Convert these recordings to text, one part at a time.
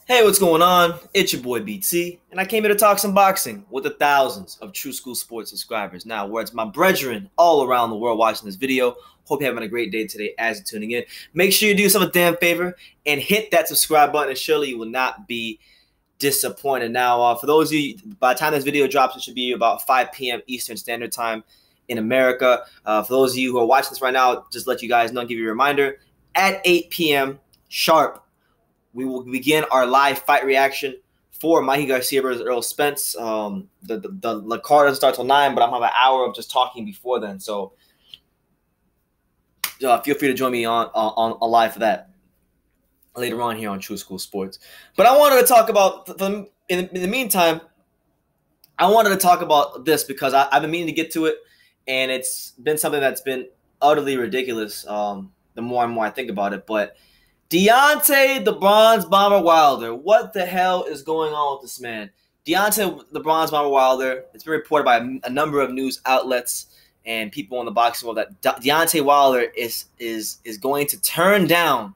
Hey, what's going on? It's your boy BT, and I came here to talk some boxing with the thousands of True School Sports subscribers. Now, words my brethren all around the world watching this video. Hope you're having a great day today as you're tuning in. Make sure you do yourself a damn favor and hit that subscribe button, and surely you will not be disappointed. Now, for those of you, by the time this video drops, it should be about 5 p.m. Eastern Standard Time in America. For those of you who are watching this right now, just let you guys know, give you a reminder, at 8 p.m. sharp, we will begin our live fight reaction for Mikey Garcia versus Earl Spence. The card doesn't start till 9, but I'm going to have an hour of just talking before then. So feel free to join me on live for that later on here on True School Sports. But I wanted to talk about, in the meantime, I wanted to talk about this because I've been meaning to get to it, and it's been something that's been utterly ridiculous the more and more I think about it. But Deontay the Bronze Bomber Wilder. What the hell is going on with this man? Deontay the Bronze Bomber Wilder. It's been reported by a number of news outlets and people in the boxing world that Deontay Wilder is going to turn down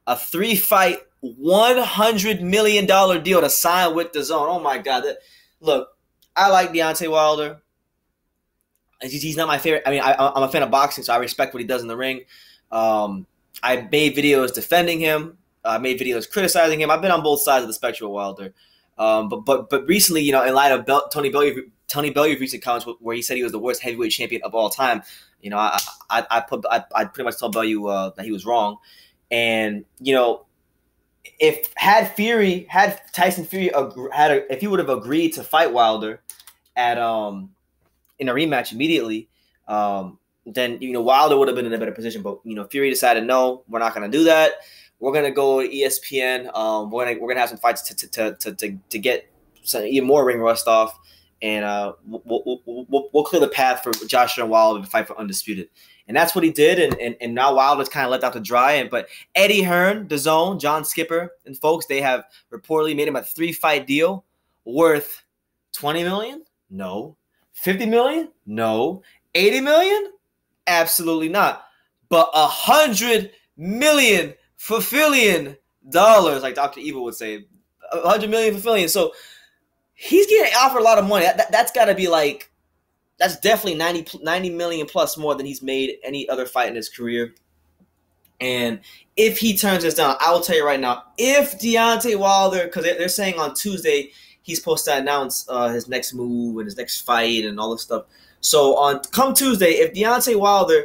a 3-fight, $100 million deal to sign with Dazn. Oh my God! Look, I like Deontay Wilder. He's not my favorite. I mean, I'm a fan of boxing, so I respect what he does in the ring. I made videos defending him. I made videos criticizing him. I've been on both sides of the spectrum with Wilder. But recently, in light of Tony Bellew's recent comments where he said he was the worst heavyweight champion of all time, I pretty much told Bellew that he was wrong. And if Tyson Fury if he would have agreed to fight Wilder at in a rematch immediately, then Wilder would have been in a better position. But Fury decided, no, we're not going to do that. We're going to go to ESPN. We're gonna have some fights to get some even more ring rust off, and we'll clear the path for Joshua and Wilder to fight for Undisputed. And that's what he did. And now Wilder's kind of let out to dry. But Eddie Hearn, Dazn, John Skipper, and folks, they have reportedly made him a 3-fight deal worth $20 million. No. $50 million. No. $80 million. Absolutely not. But $100 million fulfilling dollars, like Dr. Evil would say. $100 million fulfilling. So he's getting offered a lot of money. That's got to be like, that's definitely 90 million plus more than he's made any other fight in his career. And if he turns this down, I will tell you right now, if Deontay Wilder, because they're saying on Tuesday he's supposed to announce his next move and his next fight and all this stuff. So come Tuesday, if Deontay Wilder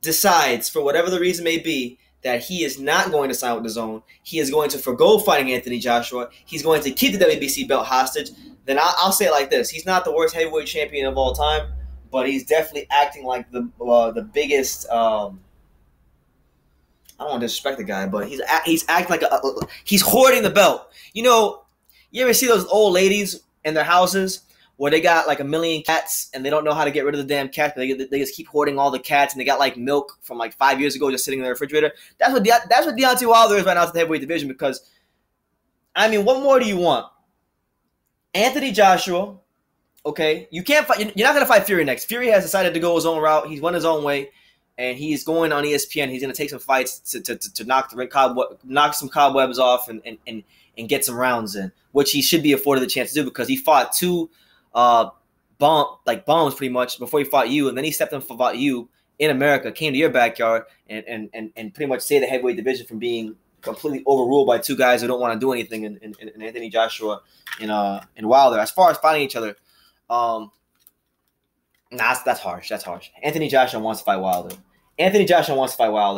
decides, for whatever the reason may be, that he is not going to sign with Dazn, he is going to forgo fighting Anthony Joshua, he's going to keep the WBC belt hostage, then I'll say it like this. He's not the worst heavyweight champion of all time, but he's definitely acting like the biggest I don't want to disrespect the guy, but he's acting like he's hoarding the belt. You ever see those old ladies in their houses where they got like 1 million cats and they don't know how to get rid of the damn cats, but they just keep hoarding all the cats, and they got like milk from like 5 years ago just sitting in the refrigerator? That's what Deontay Wilder is right now in the heavyweight division. Because, I mean, what more do you want? Anthony Joshua, okay, you can't fight. You're not going to fight Fury next. Fury has decided to go his own route. He's went his own way, and he's going on ESPN. He's going to take some fights to knock some cobwebs off and get some rounds in, which he should be afforded the chance to do because he fought two bombs pretty much before he fought you, and then he stepped in for you in America, came to your backyard, and pretty much saved the heavyweight division from being completely overruled by two guys who don't want to do anything in Anthony Joshua and Wilder. As far as fighting each other, that's harsh. That's harsh. Anthony Joshua wants to fight Wilder.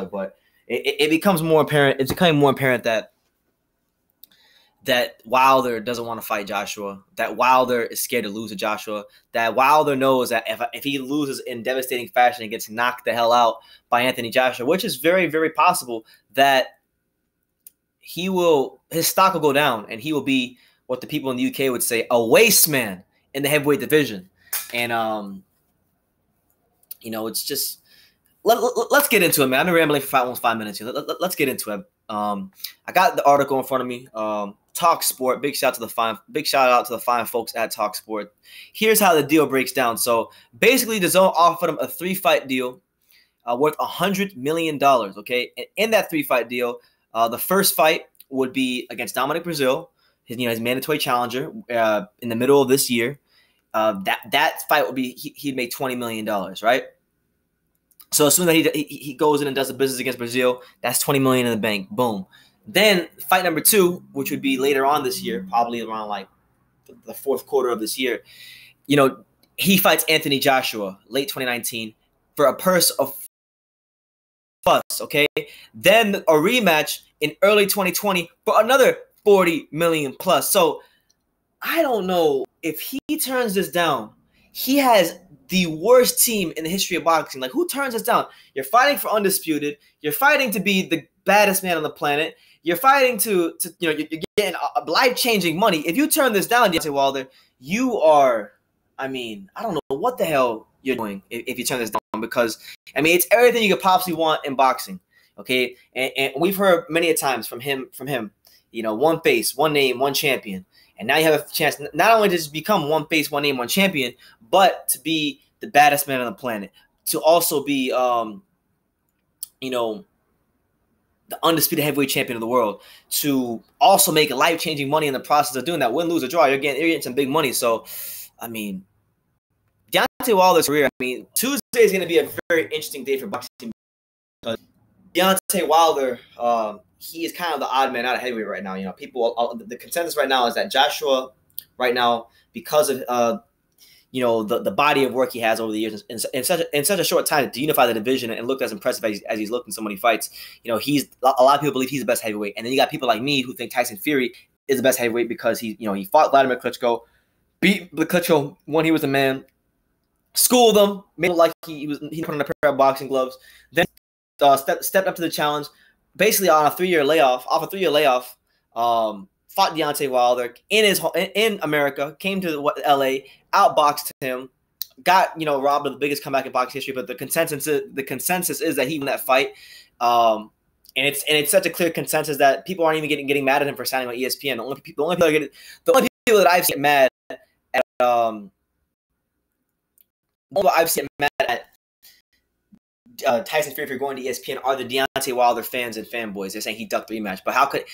But it becomes more apparent. It's becoming more apparent that Wilder doesn't want to fight Joshua, that Wilder is scared to lose to Joshua, that Wilder knows that if he loses in devastating fashion and gets knocked the hell out by Anthony Joshua, which is very, very possible, that his stock will go down and he will be what the people in the UK would say, a waste man in the heavyweight division. And, it's just, let's get into it, man. I've been rambling for almost 5 minutes here. Let's get into it. I got the article in front of me. Talk Sport. Big shout out to the fine folks at Talk Sport. Here's how the deal breaks down. So basically, Dazn offered him a 3-fight deal worth $100 million. Okay, and in that 3-fight deal, the first fight would be against Dominic Brazil, his mandatory challenger, in the middle of this year. That fight would be he'd make $20 million, right? So as soon as he goes in and does the business against Brazil, that's $20 million in the bank. Boom. Then fight number 2, which would be later on this year, probably around like the fourth quarter of this year. He fights Anthony Joshua late 2019 for a purse of plus. Okay. Then a rematch in early 2020 for another 40 million plus. So I don't know if he turns this down. He has the worst team in the history of boxing. Like, who turns this down? You're fighting for Undisputed. You're fighting to be the baddest man on the planet. You're fighting to you're getting life-changing money. If you turn this down, Deontay Wilder, you are, I don't know what the hell you're doing if you turn this down, because, it's everything you could possibly want in boxing, okay? And we've heard many a times from him, one face, one name, one champion. And now you have a chance not only to just become one face, one name, one champion, but to be the baddest man on the planet, to also be, the undisputed heavyweight champion of the world, to also make life-changing money in the process of doing that. Win, lose, or draw, you're getting some big money. So, Deontay Wilder's career, Tuesday is going to be a very interesting day for boxing, because Deontay Wilder, he is kind of the odd man out of heavyweight right now. The consensus right now is that Joshua, right now, because of the body of work he has over the years in such a short time to unify the division and look as impressive as he's looked in so many fights, he's a lot of people believe he's the best heavyweight, and then you got people like me who think Tyson Fury is the best heavyweight because he fought Vladimir Klitschko, beat Klitschko when he was a man, schooled him, made it like he put on a pair of boxing gloves, then stepped up to the challenge, basically on a 3-year layoff, fought Deontay Wilder in America, came to LA, outboxed him, got robbed of the biggest comeback in boxing history. But the consensus is that he won that fight, and it's such a clear consensus that people aren't even getting mad at him for signing on ESPN. The only people that I've seen mad at Tyson Fury for going to ESPN are the Deontay Wilder fans and fanboys. They're saying he ducked the rematch, but how could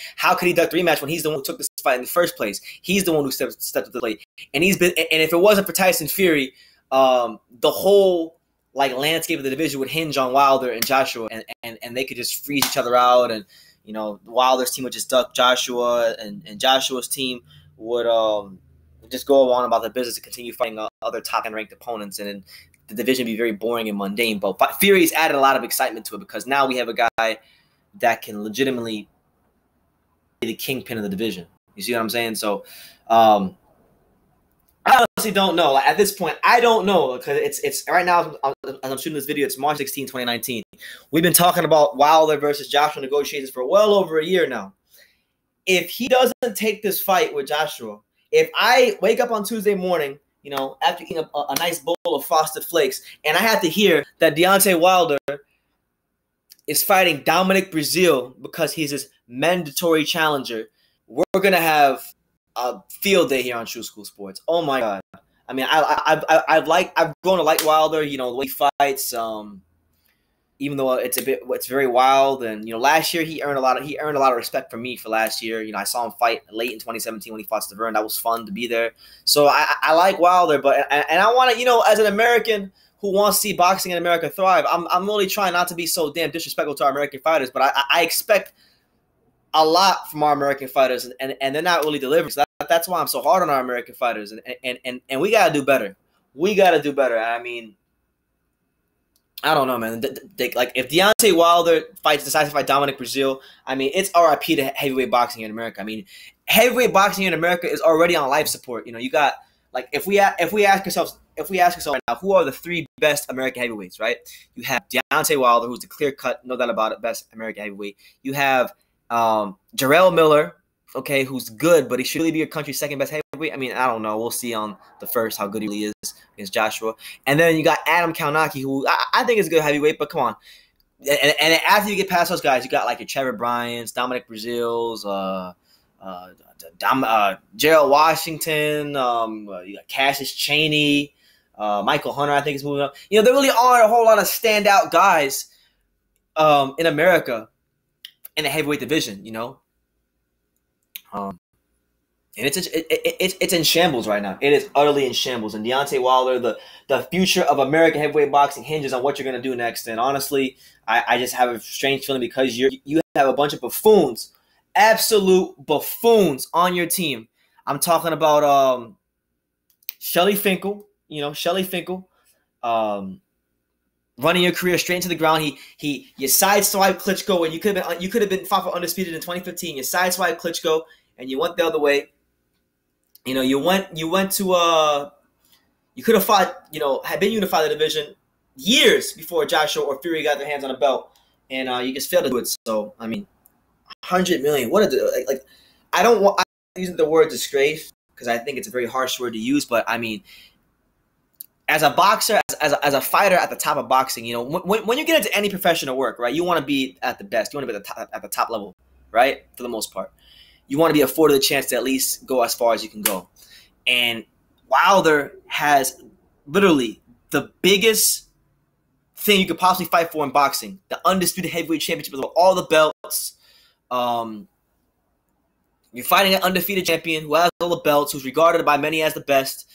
he duck the rematch when he's the one who took this fight in the first place? He's the one who stepped up to the plate, and if it wasn't for Tyson Fury, the whole landscape of the division would hinge on Wilder and Joshua, and they could just freeze each other out, and Wilder's team would just duck Joshua, and Joshua's team would just go on about the business and continue fighting other top-end ranked opponents, and the division would be very boring and mundane. But Fury's added a lot of excitement to it because now we have a guy that can legitimately be the kingpin of the division. You see what I'm saying? So I honestly don't know. At this point, I don't know, because it's right now, as I'm shooting this video, it's March 16, 2019. We've been talking about Wilder versus Joshua negotiations for well over a year now. If he doesn't take this fight with Joshua, if I wake up on Tuesday morning, after eating a nice bowl of Frosted Flakes, and I have to hear that Deontay Wilder is fighting Dominic Brazil because he's his mandatory challenger, we're going to have a field day here on True School Sports. Oh, my God. I've grown to like Wilder, the way he fights, even though it's very wild. And last year he earned a lot of respect from me for last year. I saw him fight late in 2017 when he fought Stavern. That was fun to be there. So I like Wilder, but I want to, as an American who wants to see boxing in America thrive, I'm really trying not to be so damn disrespectful to our American fighters, but I expect a lot from our American fighters, and they're not really delivering. So that's why I'm so hard on our American fighters, and we gotta do better. We gotta do better. I don't know, man. If Deontay Wilder decides to fight Dominic Brazil, it's RIP to heavyweight boxing in America. Heavyweight boxing in America is already on life support. You got if we ask ourselves right now, who are the 3 best American heavyweights? Right? You have Deontay Wilder, who's the clear cut, no doubt about it, best American heavyweight. You have Jarrell Miller, okay, who's good, but he should really be your country's second best heavyweight. I don't know. We'll see on the first how good he really is against Joshua. And then you got Adam Kaunaki, who I think is a good heavyweight, but come on. And after you get past those guys, you got your Trevor Bryants, Dominic Brazils, Gerald Washington, you got Cassius Chaney, Michael Hunter, I think is moving up. There really aren't a whole lot of standout guys in America in the heavyweight division, Um, and it's in shambles right now. It is utterly in shambles. And Deontay Wilder, the future of American heavyweight boxing hinges on what you're going to do next. And honestly, I just have a strange feeling because you have a bunch of buffoons, absolute buffoons on your team. I'm talking about Shelly Finkel. You know, Shelly Finkel. Running your career straight into the ground. You sideswiped Klitschko, and you could have been fought for Undisputed in 2015. You sideswiped Klitschko, and you went the other way. You know, you went to you could have fought, you know, had been unified the division years before Joshua or Fury got their hands on a belt, and you just failed to do it. So I mean, 100 million. What like I don't want using the word disgrace because I think it's a very harsh word to use, but I mean, as a boxer, as a fighter at the top of boxing, you know, when you get into any professional work, right, you want to be at the best. You want to be at the top level, right, for the most part. You want to be afforded the chance to at least go as far as you can go. And Wilder has literally the biggest thing you could possibly fight for in boxing, the undisputed heavyweight championship with all the belts. You're fighting an undefeated champion who has all the belts, who's regarded by many as the best,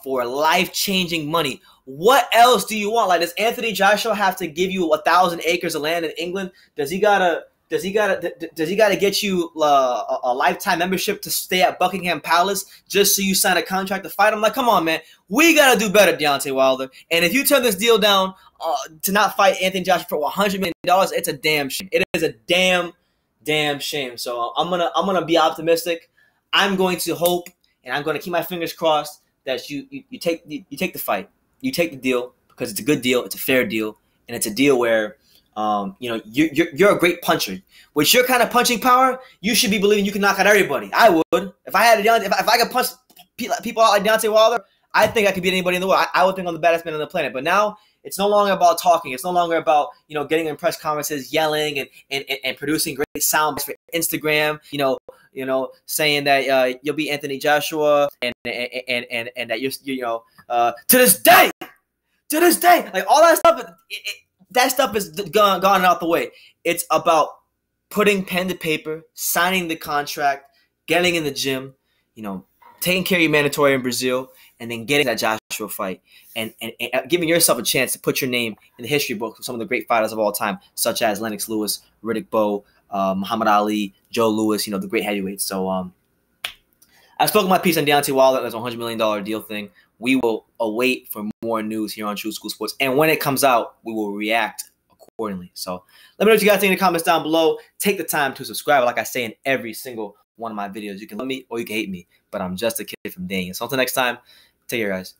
for life-changing money. What else do you want? Like, does Anthony Joshua have to give you 1,000 acres of land in England? Does he gotta get you a lifetime membership to stay at Buckingham Palace just so you sign a contract to fight him? Like, come on, man. We gotta do better, Deontay Wilder. And if you turn this deal down to not fight Anthony Joshua for $100 million, it's a damn shame. It is a damn shame. So I'm gonna be optimistic. I'm going to hope, and I'm gonna keep my fingers crossed that you take the fight, you take the deal because it's a good deal, it's a fair deal, and it's a deal where you know you're a great puncher. With your kind of punching power, you should be believing you can knock out everybody. I would if I had if I could punch people out like Deontay Wilder. I think I could beat anybody in the world. I would think I'm the baddest man on the planet. But now it's no longer about talking. It's no longer about, you know, getting in press conferences, yelling and producing great sound for Instagram. You know, saying that you'll beat Anthony Joshua and that you know to this day, like all that stuff. That stuff is gone out the way. It's about putting pen to paper, signing the contract, getting in the gym, you know, taking care of your mandatory in Brazil, and then getting that Joshua fight and giving yourself a chance to put your name in the history book with some of the great fighters of all time, such as Lennox Lewis, Riddick Bowe, Muhammad Ali, Joe Louis, you know, the great heavyweights. So I've spoken my piece on Deontay Wilder as a $100 million deal thing. We will await for more news here on True School Sports. And when it comes out, we will react accordingly. So let me know what you guys think in the comments down below. Take the time to subscribe. Like I say in every single one of my videos, you can love me or you can hate me, but I'm just a kid from Dane. So until next time, take care, guys.